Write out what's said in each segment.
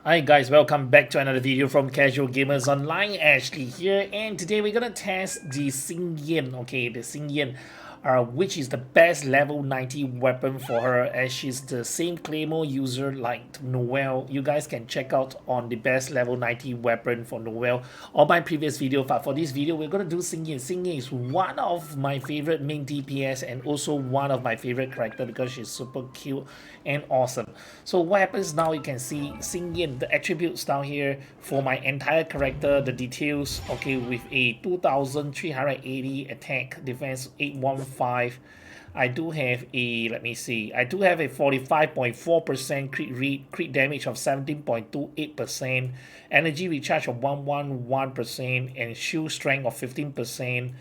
Hi guys, welcome back to another video from Casual Gamers Online. Ashley here, and today we're gonna test the Xinyan, the Xinyan, which is the best level 90 weapon for her, as she's the same Claymore user like Noelle. You guys can check out on the best level 90 weapon for Noelle on my previous video, but for this video we're gonna do Xinyan. Xinyan is one of my favorite main DPS and also one of my favorite character because she's super cute and awesome. So what happens now, you can see Xinyan, the attributes down here for my entire character, the details, with a 2380 attack, defense 815. I do have a, I do have a 45.4% crit damage of 17.28%, energy recharge of 111%, and shield strength of 15%,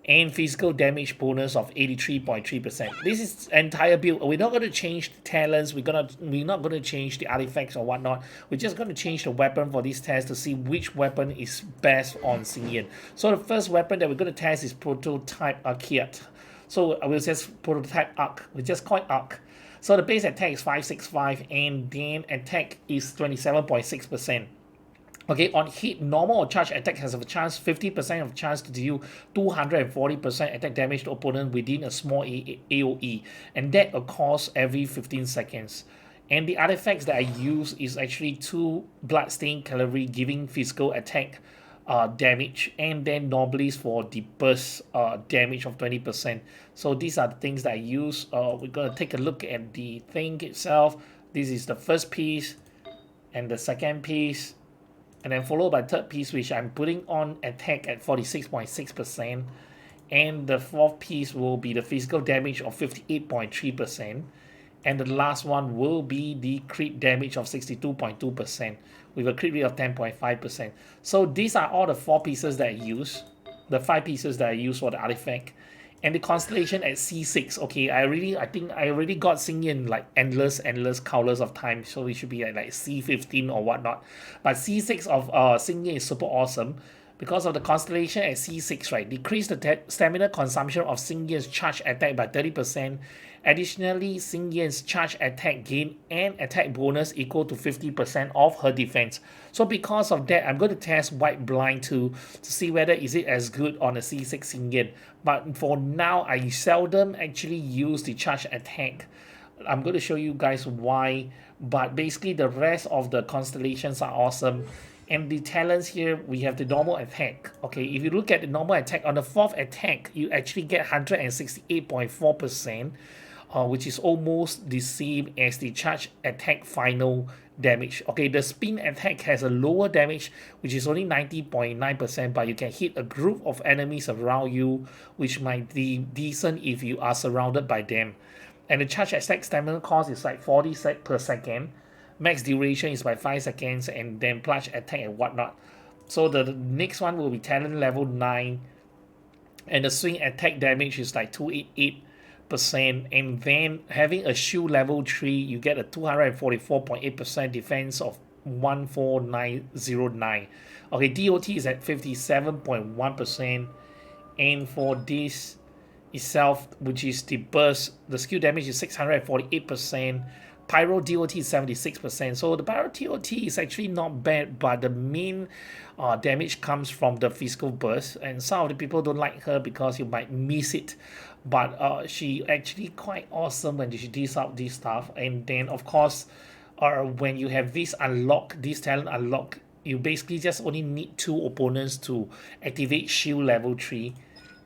and physical damage bonus of 83.3%. This is entire build. We're not going to change the talents. We're not going to change the artifacts or whatnot. We're just going to change the weapon for this test to see which weapon is best on Xinyan. So the first weapon that we're going to test is Prototype Archaic. So I will just Prototype Arc. We just call it Arc. So the base attack is 565 and then attack is 27.6%. On hit, normal or charge attack has a chance, 50% of chance to deal 240% attack damage to opponent within a small AoE, and that occurs every 15 seconds. And the artifacts that I use is actually 2 Bloodstained Cavalry giving physical attack damage, and then Nobles for the burst damage of 20%. So these are the things that I use. We're going to take a look at the thing itself. This is the first piece and the second piece, and then followed by third piece, which I'm putting on attack at 46.6%, and the fourth piece will be the physical damage of 58.3%, and the last one will be the crit damage of 62.2% with a crit rate of 10.5%. So these are all the 4 pieces that I use, the 5 pieces that I use for the artifact. And the constellation at C6, I think I already got Xinyan like endless countless of times, so it should be at like C15 or whatnot. But C6 of Xinyan is super awesome because of the constellation at C6, right? Decrease the stamina consumption of Xinyan's charge attack by 30%. Additionally, Xinyan's charge attack gain and attack bonus equal to 50% of her defense. So because of that, I'm going to test WhiteBlind to see whether is it as good on a C6 Xinyan. But for now, I seldom actually use the charge attack. I'm going to show you guys why, but basically the rest of the constellations are awesome. And the talents here, we have the normal attack. If you look at the normal attack, on the 4th attack, you actually get 168.4%, which is almost the same as the charge attack final damage. The spin attack has a lower damage, which is only 90.9%, but you can hit a group of enemies around you, which might be decent if you are surrounded by them. And the charge attack stamina cost is like 40 sec per second. Max duration is by 5 seconds, and then plunge attack and whatnot. So the next one will be talent level 9, and the swing attack damage is like 288%, and then having a shield level 3, you get a 244.8% defense of 14909. DOT is at 57.1%, and for this itself, which is the burst, the skill damage is 648%. Pyro DOT is 76%. So the Pyro DOT is actually not bad, but the main damage comes from the physical burst, and some of the people don't like her because you might miss it. But she actually quite awesome when she does out this stuff. And then of course, when you have this talent unlock, you basically just only need 2 opponents to activate shield level 3.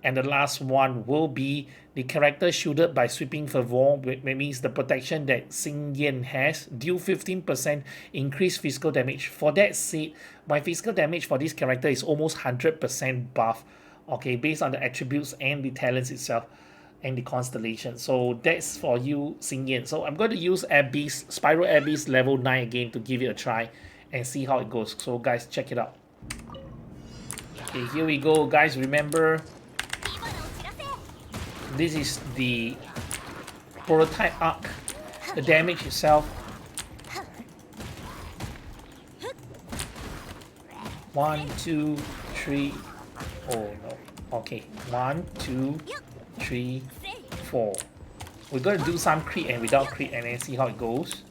And the last one will be the character shielded by sweeping fervor, which means the protection that Xinyan has, deal 15% increased physical damage. For that said, my physical damage for this character is almost 100% buff, based on the attributes and the talents itself and the constellation. So that's for you, Xinyan. So I'm going to use Abyss, Spiral Abyss level 9 again to give it a try and see how it goes. So guys, check it out. Here we go, guys. Remember, this is the Prototype Arc. The damage itself, 1, 2, 3. Oh no. 1, 2, 3, 4. We're going to do some crit and without crit and then see how it goes.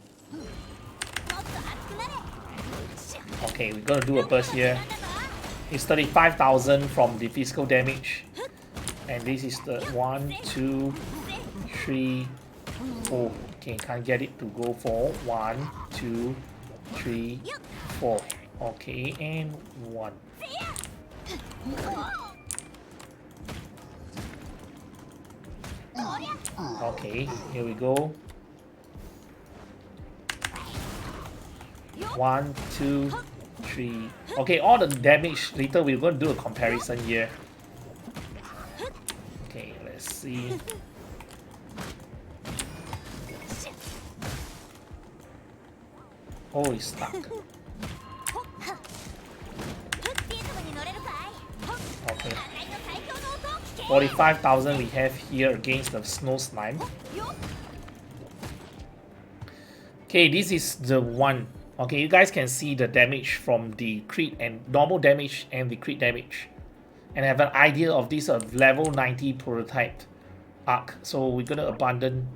Okay, we're going to do a burst here. It's 35,000 from the physical damage. And this is the 1, 2, 3, 4. Okay, can't get it to go for 1, 2, 3, 4. Okay, and 1. Okay, here we go. 1, 2, 3. Okay, all the damage later we're going to do a comparison here. Okay, let's see. Oh, it's stuck. Okay. 45,000 we have here against the snow slime. Okay, this is the one. Okay, you guys can see the damage from the crit and normal damage and the crit damage. And have an idea of this level 90 prototype arc. So we're gonna abandon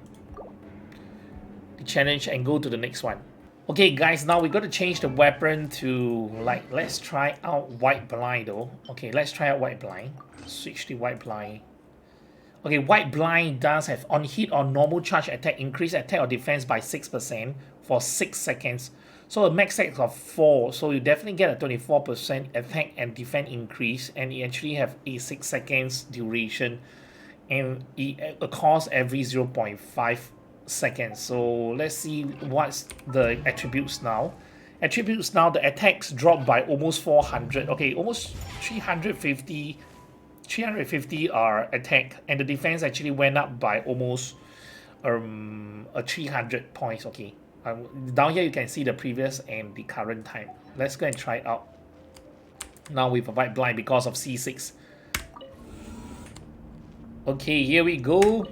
the challenge and go to the next one. Okay guys, now we're gonna change the weapon to like, let's try out WhiteBlind though. Okay, let's try out WhiteBlind. Switch to WhiteBlind. Okay, WhiteBlind does have on hit or normal charge attack, increase attack or defense by 6% for 6 seconds. So a max attack of 4, so you definitely get a 24% attack and defense increase, and you actually have a 6 seconds duration, and it occurs every 0.5 seconds. So let's see what's the attributes now. Attributes now, the attacks dropped by almost 400. Okay, almost 350 are attack, and the defense actually went up by almost 300 points. Okay, down here you can see the previous and the current time. Let's go and try it out now with a WhiteBlind because of C6. Okay, here we go.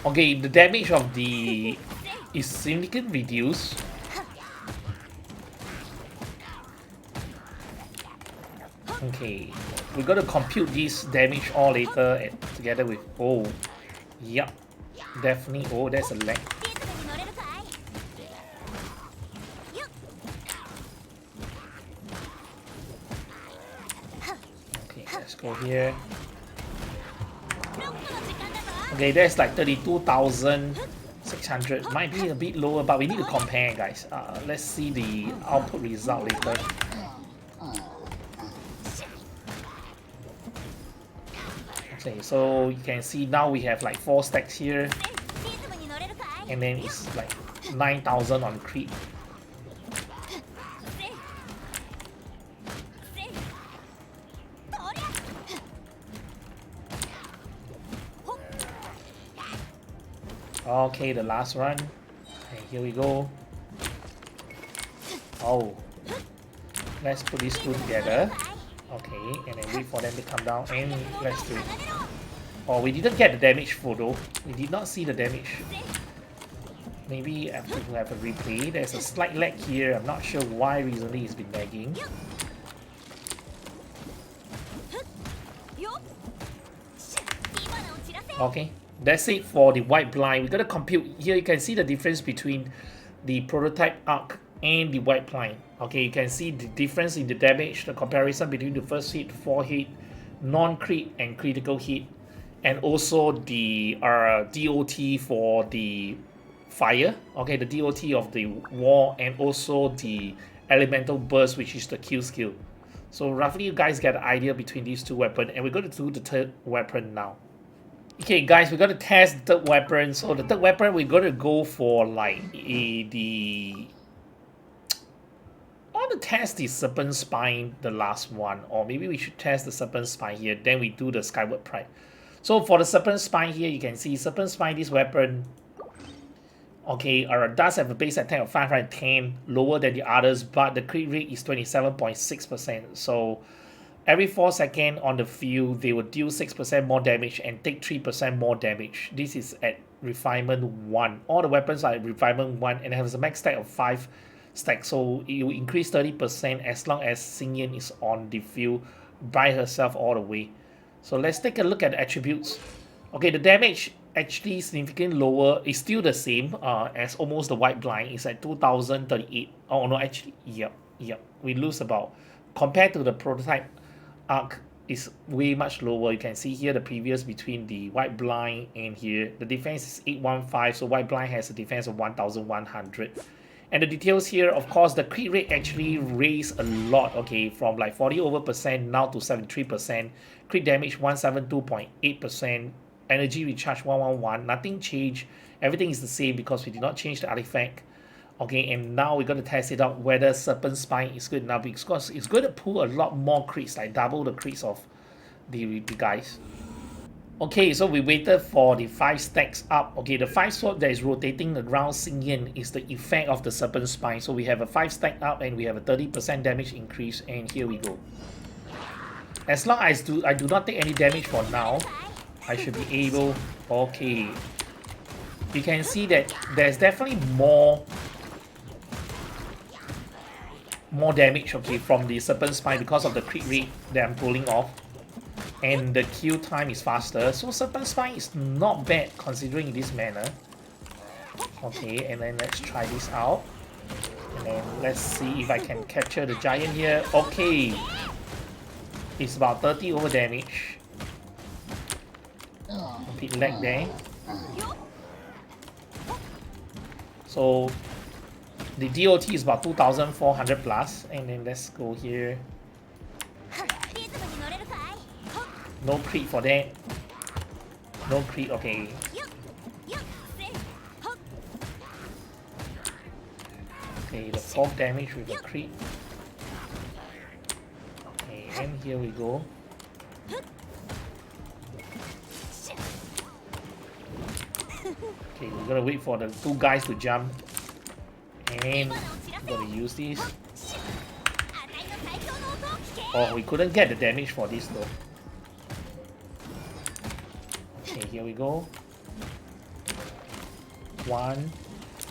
Okay, the damage of the is significantly reduced. Okay, we're gonna compute this damage all later and together with, oh, yep, definitely. Oh, there's a lag. Okay, let's go here. Okay, that's like 32,600. Might be a bit lower, but we need to compare, guys. Let's see the output result later. Okay, so you can see now we have like 4 stacks here, and then it's like 9,000 on crit. Okay, the last run. Okay, here we go. Oh, let's put these two together. Okay, and then wait for them to come down, and let's do it. Oh, we didn't get the damage photo. We did not see the damage. Maybe I have to have a replay. There's a slight lag here. I'm not sure why recently it's been lagging. Okay, that's it for the WhiteBlind. We're gonna compute here. You can see the difference between the Prototype Arc and the WhiteBlind. Okay, you can see the difference in the damage, the comparison between the first hit, 4 hit, non-crit and critical hit, and also the DOT for the fire. Okay, the DOT of the wall, and also the elemental burst, which is the kill skill. So roughly you guys get an idea between these two weapons, and we're going to do the third weapon now. Okay guys, we're going to test the third weapon. So the third weapon, we're going to go for like I want to test the Serpent Spine, the last one, or maybe we should test the Serpent Spine here, then we do the Skyward Pride. So for the Serpent Spine here, you can see Serpent Spine, this weapon, okay, does have a base attack of 510, lower than the others, but the crit rate is 27.6%. So every 4 seconds on the field, they will deal 6% more damage and take 3% more damage. This is at Refinement 1. All the weapons are at Refinement 1 and has a max stack of 5 stacks. So it will increase 30% as long as Xinyan is on the field by herself all the way. So let's take a look at the attributes. Okay, the damage actually significantly lower. It's still the same as almost the WhiteBlind. It's at 2038. Oh no, actually, yep. We lose about, compared to the Prototype Arc, is way much lower. You can see here the previous between the WhiteBlind and here. The defense is 815, so WhiteBlind has a defense of 1100. And the details here, of course, the crit rate actually raised a lot, okay, from like 40% now to 73%. Crit damage 172.8%. Energy recharge 111. Nothing changed. Everything is the same because we did not change the artifact. Okay, and now we're going to test it out whether Serpent Spine is good enough because it's going to pull a lot more crits, like double the crits of the guys. Okay, so we waited for the 5 stacks up. Okay, the 5 sword that is rotating around Xinyan is the effect of the Serpent Spine. So we have a 5 stack up and we have a 30% damage increase, and here we go. As long as I do not take any damage for now, I should be able... Okay. You can see that there's definitely more damage, okay, from the Serpent Spine because of the crit rate that I'm pulling off. And the kill time is faster, so Serpent Spine is not bad considering in this manner. Okay, and then let's try this out. And then let's see if I can capture the giant here. Okay. It's about 30 over damage. A bit lag there. So the DOT is about 2400 plus, and then let's go here. No crit for that. No crit, okay. Okay, the 4th damage with a crit. Okay, and here we go. Okay, we're gonna wait for the 2 guys to jump. And I'm gonna use this. Oh, we couldn't get the damage for this though. Okay, here we go. 1,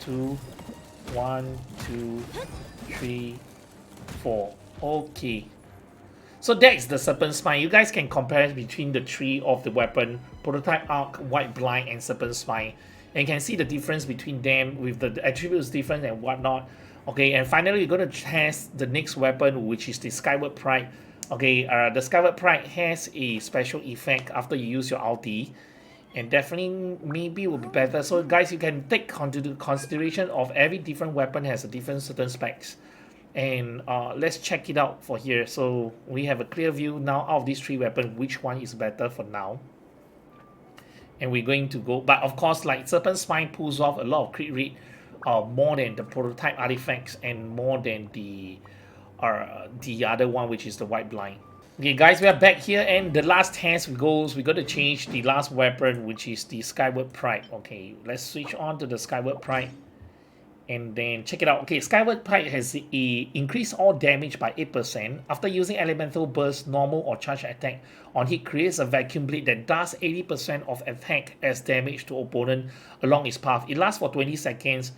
2, 1, 2, 3, 4. Okay. So that's the Serpent Spine. You guys can compare between the 3 of the weapon, Prototype Arc, WhiteBlind, and Serpent Spine. And you can see the difference between them with the attributes different and whatnot. Okay, and finally we're going to test the next weapon, which is the Skyward Pride. Okay, the Skyward Pride has a special effect after you use your ulti. And definitely maybe will be better. So guys, you can take consideration of every different weapon has a different certain specs. And let's check it out for here. So we have a clear view now out of these 3 weapons, which one is better for now. And we're going to go, but of course, like Serpent Spine pulls off a lot of crit rate, more than the Prototype artifacts and more than the other one, which is the WhiteBlind. Okay guys, we are back here, and the last test we're going to change the last weapon, which is the Skyward Pride. Okay, let's switch on to the Skyward Pride. And then check it out. Okay, Skyward Pride has increased all damage by 8%. After using Elemental Burst, normal or charge attack on hit, creates a vacuum blade that does 80% of attack as damage to opponent along its path. It lasts for 20 seconds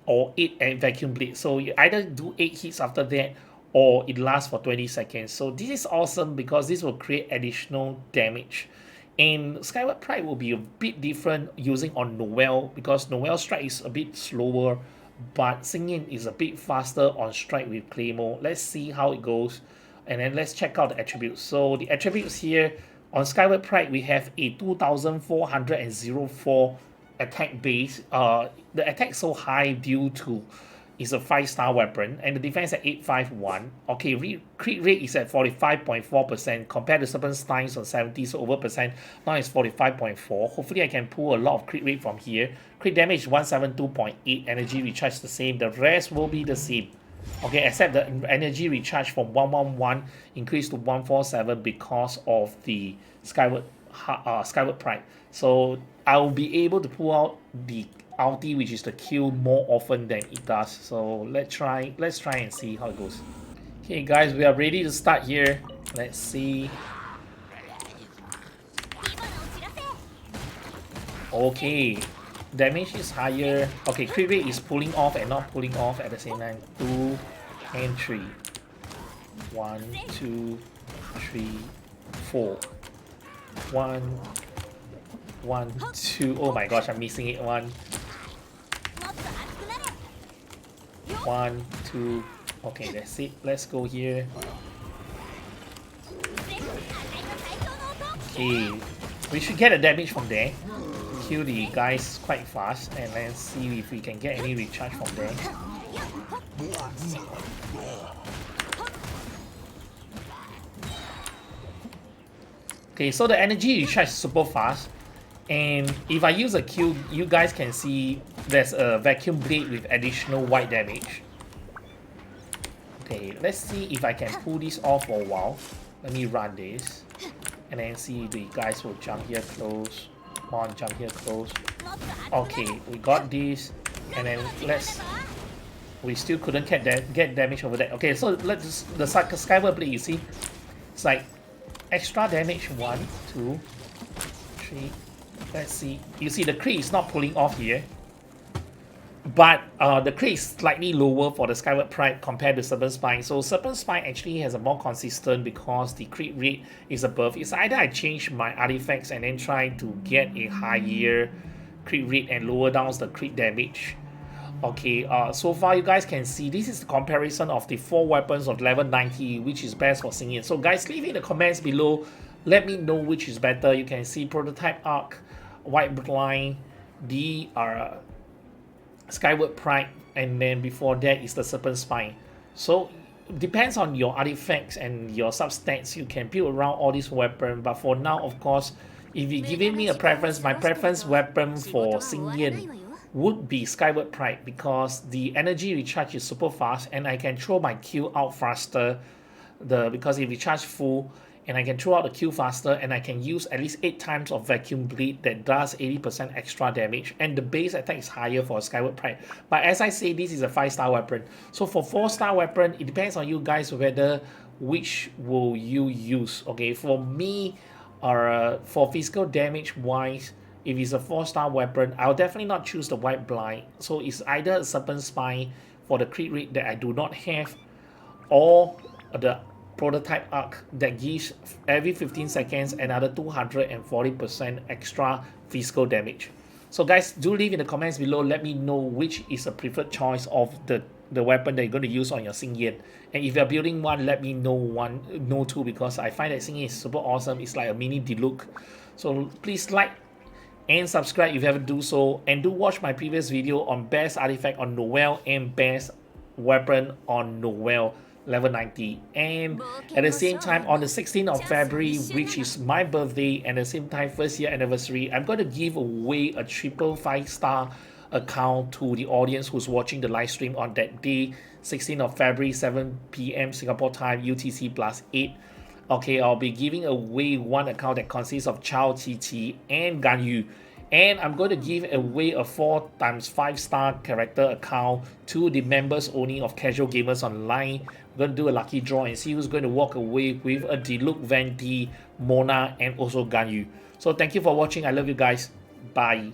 or 8 vacuum blade. So you either do 8 hits after that or it lasts for 20 seconds. So this is awesome because this will create additional damage. And Skyward Pride will be a bit different using on Noelle because Noelle strike is a bit slower, but Xinyan is a bit faster on strike with Claymore. Let's see how it goes, and then let's check out the attributes. So the attributes here on Skyward Pride, we have a 2404 attack base. The attack is so high due to it's a 5-star weapon, and the defense at 851. Okay, crit rate is at 45.4% compared to Serpent Spines on 70, so over percent. Now it's 45.4. Hopefully I can pull a lot of crit rate from here. Crit damage 172.8, energy recharge the same. The rest will be the same. Okay, except the energy recharge from 111 increased to 147 because of the Skyward Pride. So I will be able to pull out the ulti, which is the kill, more often than it does. So let's try and see how it goes. Okay guys, we are ready to start here. Let's see. Okay, damage is higher. Okay, crit rate is pulling off and not pulling off at the same time. 2 and 3. 1, 2, 3, 4. 1, 1, 2. Oh my gosh, I'm missing it. 1, 1, 2. Okay, that's it. Let's go here. Okay, we should get a damage from there. Kill the guys quite fast, and then see if we can get any recharge from there. Okay, so the energy recharge is super fast, and if I use a Q, you guys can see there's a vacuum blade with additional white damage. Okay, let's see if I can pull this off for a while. Let me run this, and then see the guys will jump here close. Come on, jump here close. Okay, we got this, and then we still couldn't get damage over there. Okay, so let's the Skyward blade. You see, it's like extra damage. 1, 2, 3. Let's see. You see the crit is not pulling off here, but the crit is slightly lower for the Skyward Pride compared to Serpent Spine. So Serpent Spine actually has a more consistent because the crit rate is above. It's either I change my artifacts and then try to get a higher crit rate and lower down the crit damage. Okay, so far you guys can see this is the comparison of the 4 weapons of level 90, which is best for Xinyan. So guys, leave in the comments below. Let me know which is better. You can see Prototype Arc, WhiteBlind, the Skyward Pride, and then before that is the Serpent Spine. So depends on your artifacts and your substats, you can build around all these weapons. But for now, of course, if you're giving me a preference, my preference weapon for Xinyan would be Skyward Pride because the energy recharge is super fast and I can throw my Q out faster. Because it recharges full, and I can throw out the Q faster, and I can use at least 8 times of vacuum bleed that does 80% extra damage, and the base attack is higher for Skyward Pride. But as I say, this is a 5-star weapon. So for 4-star weapon, it depends on you guys whether which will you use. Okay, for me, for physical damage wise, if it's a 4-star weapon, I'll definitely not choose the WhiteBlind. So it's either a Serpent Spine for the crit rate that I do not have, or the Prototype Arc that gives every 15 seconds another 240% extra physical damage. So guys, do leave in the comments below. Let me know which is a preferred choice of the weapon that you're going to use on your Xinyan. And if you're building one, let me know too, because I find that Xinyan is super awesome. It's like a mini Diluc. So please like and subscribe if you haven't do so, and do watch my previous video on best artifact on Noelle and best weapon on Noelle level 90. And at the same time, on the 16th of February, which is my birthday, and at the same time 1st year anniversary, I'm going to give away a triple 5-star account to the audience who's watching the live stream on that day, 16th of February, 7 p.m. Singapore time, UTC +8. Okay, I'll be giving away one account that consists of Chao, Chi and Ganyu. And I'm going to give away a 4 times 5-star character account to the members only of Casual Gamers Online. We're going to do a lucky draw and see who's going to walk away with a Diluc, Venti, Mona, and also Ganyu. So thank you for watching. I love you guys. Bye.